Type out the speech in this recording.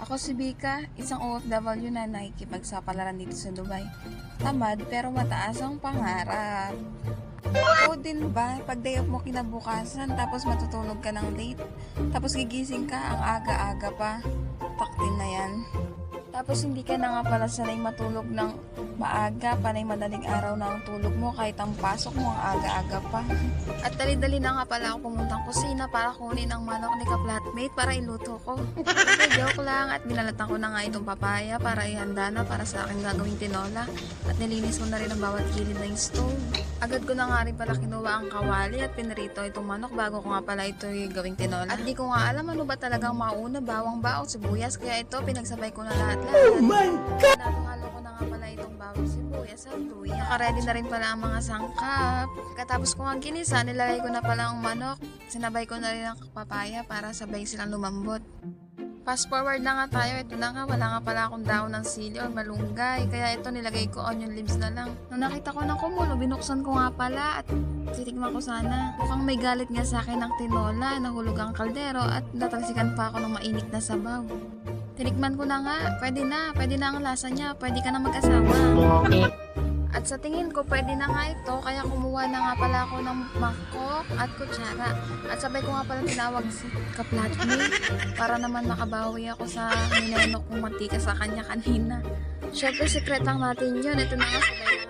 Ako si Bika, isang OFW na nakikipagsapalaran dito sa Dubai. Tamad pero mataas ang pangarap. Ikaw din ba, pag day off mo kinabukasan tapos matutulog ka ng late, tapos gigising ka ang aga-aga pa, taktin na yan. Tapos hindi ka na nga pala sanay matulog ng maaga, panay madaling araw na ang tulog mo kahit ang pasok mo ang aga-aga pa. At dali-dali na nga pala ako pumuntang kusina para kunin ang manok ni ka-flatmate para iluto ko. Okay, joke lang at binalatan ko na nga itong papaya para ihanda na para sa aking gagawing tinola. At nilinis ko na rin ang bawat gilid ng stove. Agad ko na nga rin pala kinuha ang kawali at pinrito itong manok bago ko nga pala ito gawing tinola. At di ko nga alam ano ba talagang mauna, bawang ba o sibuyas, kaya ito pinagsabay ko na lahat. Oh my God! Halo ko na nga pala itong bawang sibuyas at luya. Nakaready na rin pala ang mga sangkap. Katapos ko nga ginisa, nilagay ko na pala ang manok. Sinabay ko na rin ang papaya para sabay silang lumambot. Fast forward na nga tayo, ito na nga, wala nga pala akong daon ng sili or malunggay, kaya ito nilagay ko onion leaves na lang. Nung nakita ko ng kumulo, binuksan ko nga pala at titikman ko sana. Mukhang may galit nga sa akin ng tinola, nahulog ang kaldero at natalsikan pa ako ng mainit na sabaw. Tinikman ko na nga, pwede na ang lasa niya, pwede ka na mag-asawa. At sa tingin ko, pwede na nga ito, kaya kumuha na nga pala ako ng mangkok at kutsara. At sabay ko nga pala tinawag si ka-flatmate para naman makabawi ako sa ninenok kong mantika sa kanya kanina. Syempre, sekretang natin yun. Ito na nga, sabay